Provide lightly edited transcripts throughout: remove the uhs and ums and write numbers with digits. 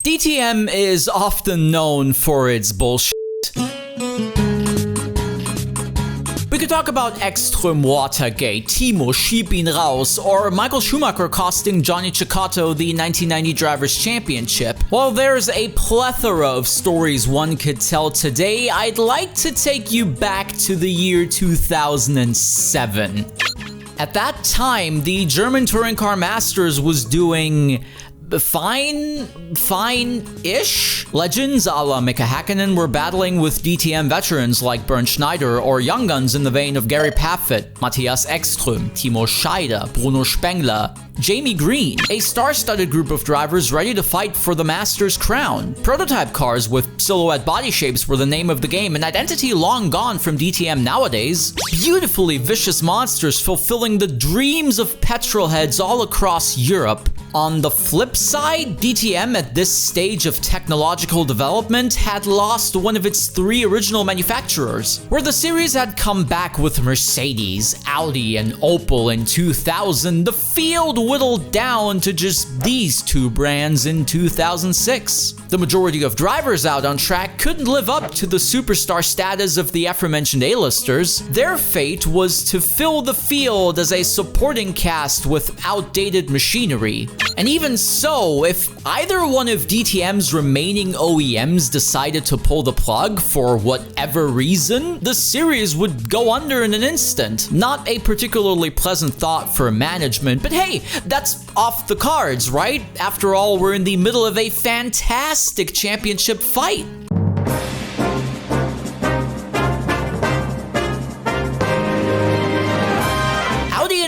DTM is often known for its bullshit. We could talk about Ekström Watergate, Timo Schieb ihn raus, or Michael Schumacher costing Johnny Cecotto the 1990 Drivers' Championship. While there's a plethora of stories one could tell today, I'd like to take you back to the year 2007. At that time, the German Touring Car Masters was doing fine-ish. Legends a la Mika Häkkinen were battling with DTM veterans like Bernd Schneider, or young guns in the vein of Gary Paffett, Matthias Ekström, Timo Scheider, Bruno Spengler, Jamie Green, a star-studded group of drivers ready to fight for the Masters crown. Prototype cars with silhouette body shapes were the name of the game, an identity long gone from DTM nowadays. Beautifully vicious monsters fulfilling the dreams of petrolheads all across Europe. On the flip side, DTM at this stage of technological development had lost one of its three original manufacturers. Where the series had come back with Mercedes, Audi, and Opel in 2000, the field whittled down to just these two brands in 2006. The majority of drivers out on track couldn't live up to the superstar status of the aforementioned A-listers. Their fate was to fill the field as a supporting cast with outdated machinery. And even so, if either one of DTM's remaining OEMs decided to pull the plug for whatever reason, the series would go under in an instant. Not a particularly pleasant thought for management, but hey, that's off the cards, right? After all, we're in the middle of a fantastic championship fight.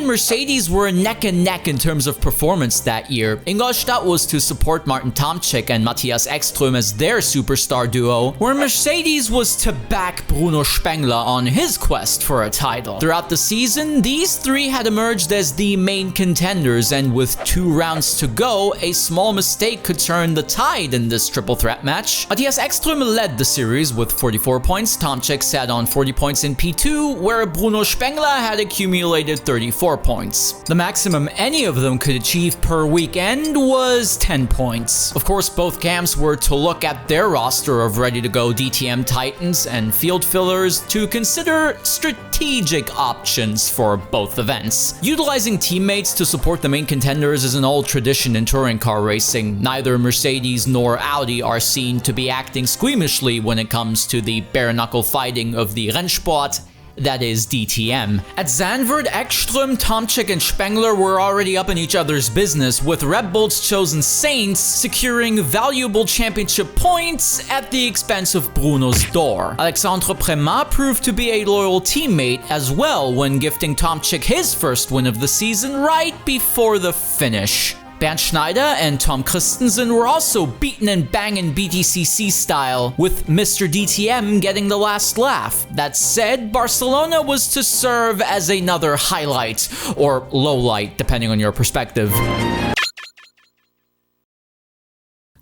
Mercedes were neck and neck in terms of performance that year. Ingolstadt was to support Martin Tomczyk and Matthias Ekström as their superstar duo, where Mercedes was to back Bruno Spengler on his quest for a title. Throughout the season, these three had emerged as the main contenders, and with 2 rounds to go, a small mistake could turn the tide in this triple threat match. Matthias Ekström led the series with 44 points, Tomczyk sat on 40 points in P2, where Bruno Spengler had accumulated 34 points. The maximum any of them could achieve per weekend was 10 points. Of course, both camps were to look at their roster of ready-to-go DTM titans and field fillers to consider strategic options for both events. Utilizing teammates to support the main contenders is an old tradition in touring car racing. Neither Mercedes nor Audi are seen to be acting squeamishly when it comes to the bare-knuckle fighting of the Rennsport, that is DTM. At Zandvoort, Ekström, Tomczyk, and Spengler were already up in each other's business, with Red Bull's chosen Saints securing valuable championship points at the expense of Bruno's door. Alexandre Premat proved to be a loyal teammate as well when gifting Tomczyk his first win of the season right before the finish. Bernd Schneider and Tom Christensen were also beaten and banging BTCC style, with Mr. DTM getting the last laugh. That said, Barcelona was to serve as another highlight, or lowlight, depending on your perspective.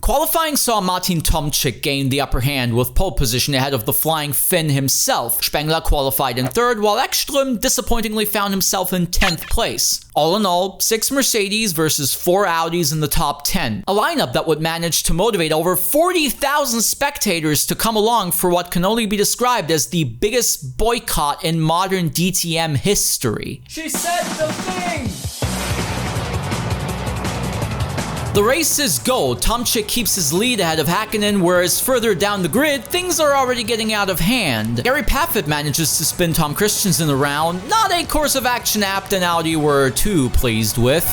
Qualifying saw Martin Tomczyk gain the upper hand with pole position ahead of the Flying Finn himself. Spengler qualified in 3rd, while Ekström disappointingly found himself in 10th place. All in all, 6 Mercedes versus 4 Audis in the top 10. A lineup that would manage to motivate over 40,000 spectators to come along for what can only be described as the biggest boycott in modern DTM history. She said the thing! The races go. Tomczyk keeps his lead ahead of Häkkinen, whereas further down the grid, things are already getting out of hand. Gary Paffett manages to spin Tom Christensen around, not a course of action Abt and Audi were too pleased with.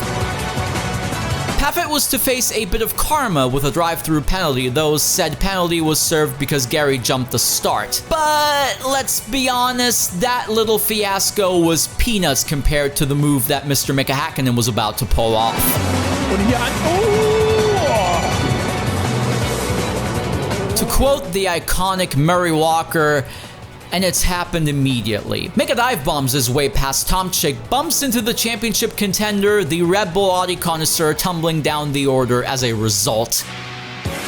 Paffett was to face a bit of karma with a drive-through penalty, though said penalty was served because Gary jumped the start. But let's be honest, that little fiasco was peanuts compared to the move that Mr. Mika Häkkinen was about to pull off. To quote the iconic Murray Walker, and it's happened immediately. Mika dive bombs his way past Tomczyk, bumps into the championship contender, the Red Bull Audi connoisseur, tumbling down the order as a result.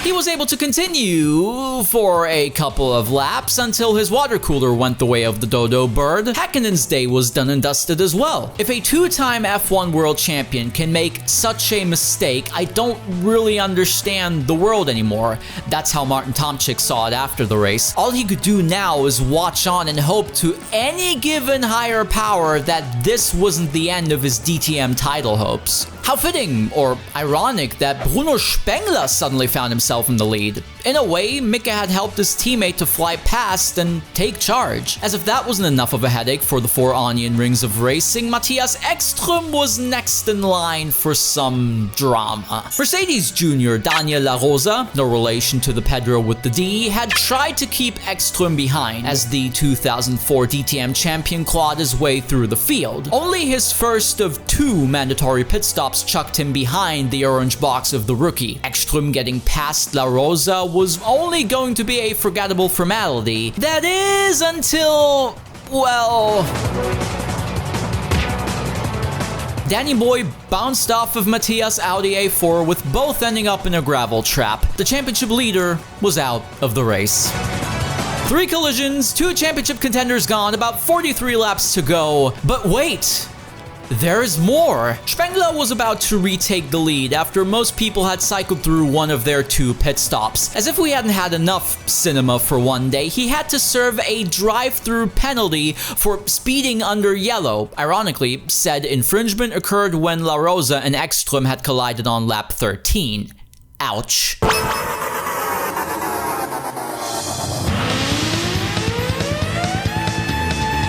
He was able to continue for a couple of laps until his water cooler went the way of the dodo bird. Häkkinen's day was done and dusted as well. If a two-time F1 world champion can make such a mistake, I don't really understand the world anymore. That's how Martin Tomczyk saw it after the race. All he could do now is watch on and hope to any given higher power that this wasn't the end of his DTM title hopes. How fitting, or ironic, that Bruno Spengler suddenly found himself in the lead. In a way, Mika had helped his teammate to fly past and take charge. As if that wasn't enough of a headache for the four onion rings of racing, Matthias Ekström was next in line for some drama. Mercedes Jr. Daniel La Rosa, no relation to the Pedro with the D, had tried to keep Ekström behind as the 2004 DTM champion clawed his way through the field. Only his first of two mandatory pit stops chucked him behind the orange box of the rookie. Ekström getting past La Rosa was only going to be a forgettable formality. That is until, well, Danny Boy bounced off of Matthias' Audi A4 with both ending up in a gravel trap. The championship leader was out of the race. 3 collisions, 2 championship contenders gone, about 43 laps to go. But wait! There's more! Spengler was about to retake the lead after most people had cycled through one of their 2 pit stops. As if we hadn't had enough cinema for one day, he had to serve a drive-through penalty for speeding under yellow. Ironically, said infringement occurred when La Rosa and Ekström had collided on lap 13. Ouch.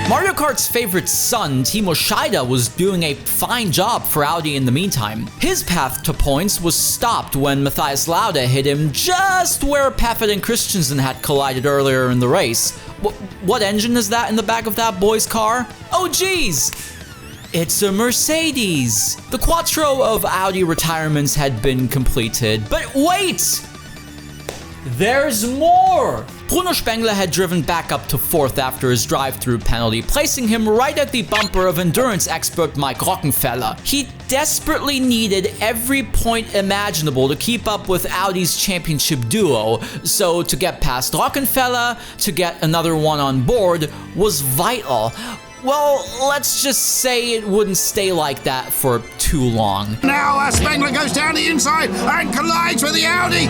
Mario Kart's favorite son, Timo Scheida, was doing a fine job for Audi in the meantime. His path to points was stopped when Matthias Lauda hit him just where Paffett and Christensen had collided earlier in the race. What engine is that in the back of that boy's car? Oh geez! It's a Mercedes! The Quattro of Audi retirements had been completed, but wait! There's more! Bruno Spengler had driven back up to 4th after his drive-through penalty, placing him right at the bumper of endurance expert Mike Rockenfeller. He desperately needed every point imaginable to keep up with Audi's championship duo, so to get past Rockenfeller, to get another one on board, was vital. Well, let's just say it wouldn't stay like that for too long. Now Spengler goes down the inside and collides with the Audi!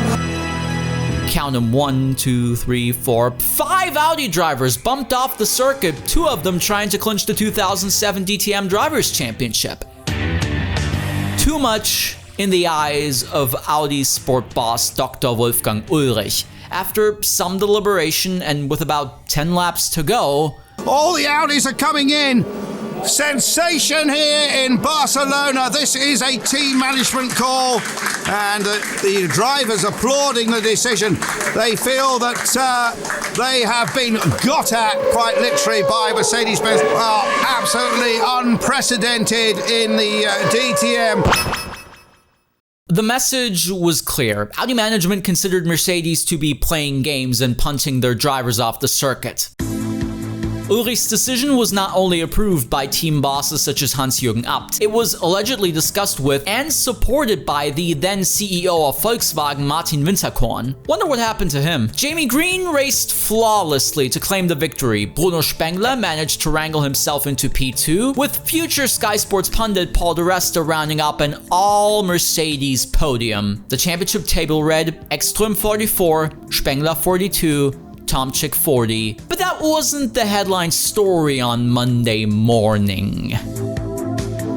Count them, 1, 2, 3, 4, 5 Audi drivers bumped off the circuit, 2 of them trying to clinch the 2007 DTM Drivers' Championship. Too much in the eyes of Audi's sport boss Dr. Wolfgang Ulrich. After some deliberation and with about 10 laps to go, all the Audis are coming in. Sensation here in Barcelona. This is a team management call, and the drivers applauding the decision. They feel that they have been got at, quite literally, by Mercedes-Benz. Absolutely unprecedented in the DTM. The message was clear. Audi management considered Mercedes to be playing games and punting their drivers off the circuit. Ulrich's decision was not only approved by team bosses such as Hans-Jürgen Abt, it was allegedly discussed with and supported by the then CEO of Volkswagen, Martin Winterkorn. Wonder what happened to him. Jamie Green raced flawlessly to claim the victory. Bruno Spengler managed to wrangle himself into P2, with future Sky Sports pundit Paul di Resta rounding up an all-Mercedes podium. The championship table read Ekström 44, Spengler 42, Tomczyk 40, but that wasn't the headline story on Monday morning.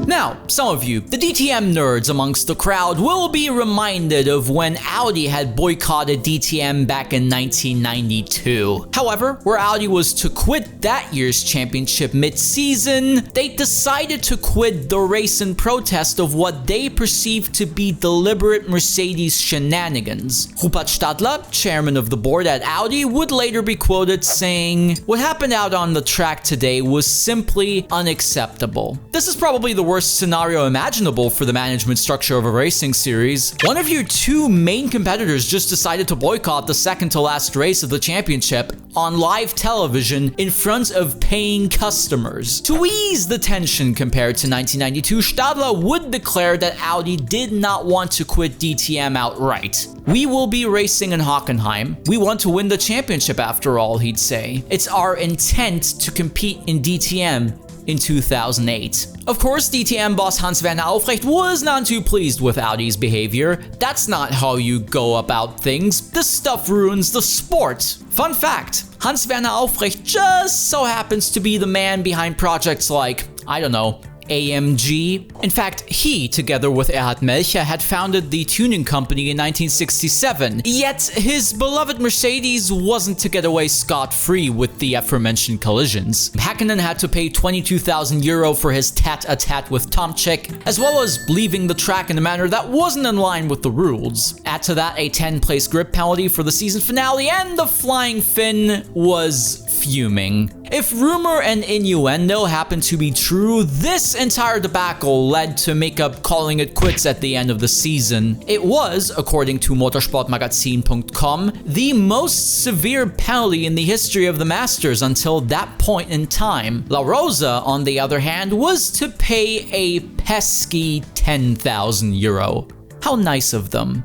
Now, some of you, the DTM nerds amongst the crowd, will be reminded of when Audi had boycotted DTM back in 1992. However, where Audi was to quit that year's championship mid-season, they decided to quit the race in protest of what they perceived to be deliberate Mercedes shenanigans. Rupert Stadler, chairman of the board at Audi, would later be quoted saying, "What happened out on the track today was simply unacceptable. This is probably the worst scenario imaginable for the management structure of a racing series. One of your two main competitors just decided to boycott the second to last race of the championship on live television in front of paying customers. To ease the tension compared to 1992, Stadler would declare that Audi did not want to quit DTM outright. "We will be racing in Hockenheim. We want to win the championship after all," he'd say. "It's our intent to compete in DTM in 2008. Of course, DTM boss Hans-Werner Aufrecht was not too pleased with Audi's behavior. That's not how you go about things. This stuff ruins the sport. Fun fact, Hans-Werner Aufrecht just so happens to be the man behind projects like, I don't know, AMG. In fact, he, together with Erhard Melcher, had founded the tuning company in 1967. Yet, his beloved Mercedes wasn't to get away scot-free with the aforementioned collisions. Häkkinen had to pay €22,000 for his tat-a-tat with Tomczyk, as well as leaving the track in a manner that wasn't in line with the rules. Add to that a 10-place grip penalty for the season finale, and the Flying Finn was fuming. If rumor and innuendo happened to be true, this entire debacle led to Makeup calling it quits at the end of the season. It was, according to motorsportmagazin.com, the most severe penalty in the history of the Masters until that point in time. La Rosa, on the other hand, was to pay a pesky €10,000. How nice of them.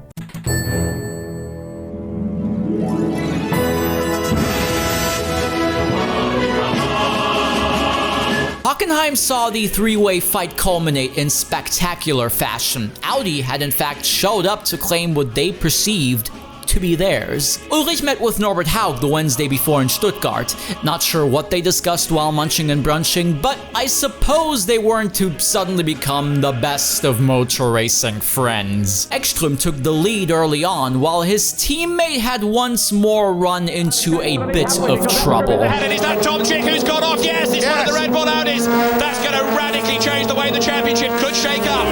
Hockenheim saw the three-way fight culminate in spectacular fashion. Audi had in fact showed up to claim what they perceived to be theirs. Ulrich met with Norbert Haug the Wednesday before in Stuttgart. Not sure what they discussed while munching and brunching, but I suppose they weren't to suddenly become the best of motor racing friends. Ekström took the lead early on, while his teammate had once more run into a bit of trouble. And is that Tomczyk who's gone off? Yes, it's one of the Red Bull Audis. That's going to radically change the way the championship could shake up.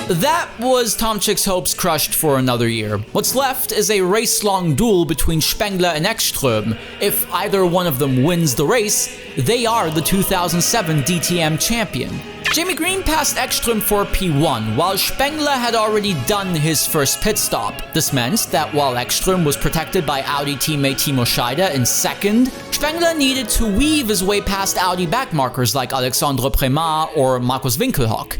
That was Tomczyk's hopes crushed for another year. What's left is a race-long duel between Spengler and Ekström. If either one of them wins the race, they are the 2007 DTM champion. Jamie Green passed Ekström for P1, while Spengler had already done his first pit stop. This meant that while Ekström was protected by Audi teammate Timo Scheider in second, Spengler needed to weave his way past Audi backmarkers like Alexandre Prémat or Markus Winkelhock.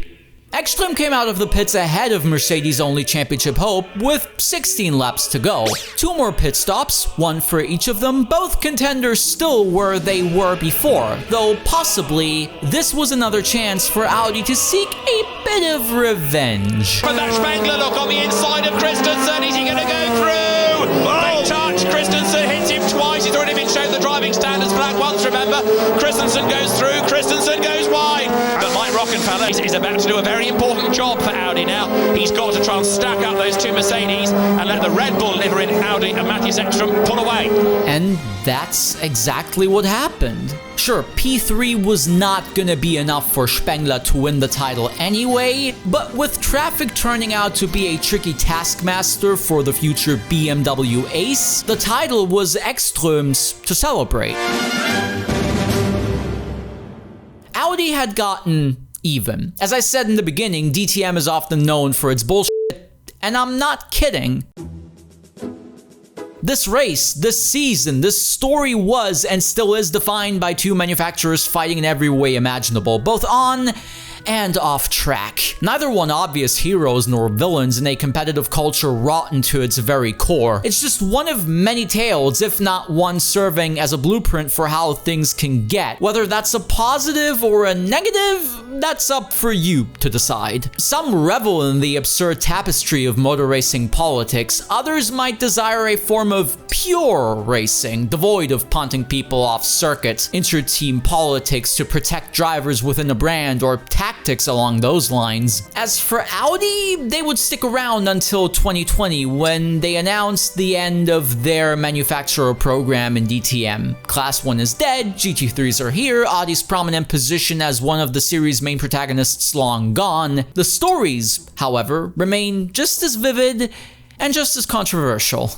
Ekström came out of the pits ahead of Mercedes' only championship hope with 16 laps to go. Two more pit stops, one for each of them, both contenders still where they were before, though possibly this was another chance for Audi to seek a bit of revenge. But that Spengler look on the inside of Christensen, is he going to go through? They touch, Christensen hits him twice, he's already been shown the driving standards flag once, remember? Christensen goes through, Christensen goes wide. But Mike Rockenfeller is about to do a very important job for Audi now. He's got to try and stack up those two Mercedes and let the Red Bull liver in Audi and Matthias Ekström pull away. And that's exactly what happened. Sure, P3 was not gonna be enough for Spengler to win the title anyway, but with traffic turning out to be a tricky taskmaster for the future BMW ace, the title was Ekström's to celebrate. Audi had gotten even. As I said in the beginning, DTM is often known for its bullshit, and I'm not kidding. This race, this season, this story was and still is defined by two manufacturers fighting in every way imaginable, both on and off track. Neither one obvious heroes nor villains in a competitive culture rotten to its very core. It's just one of many tales, if not one serving as a blueprint for how things can get. Whether that's a positive or a negative, that's up for you to decide. Some revel in the absurd tapestry of motor racing politics. Others might desire a form of pure racing, devoid of punting people off circuit, inter-team politics to protect drivers within a brand, or tactics along those lines. As for Audi, they would stick around until 2020 when they announced the end of their manufacturer program in DTM. Class 1 is dead, GT3s are here, Audi's prominent position as one of the series' main protagonists long gone. The stories, however, remain just as vivid and just as controversial.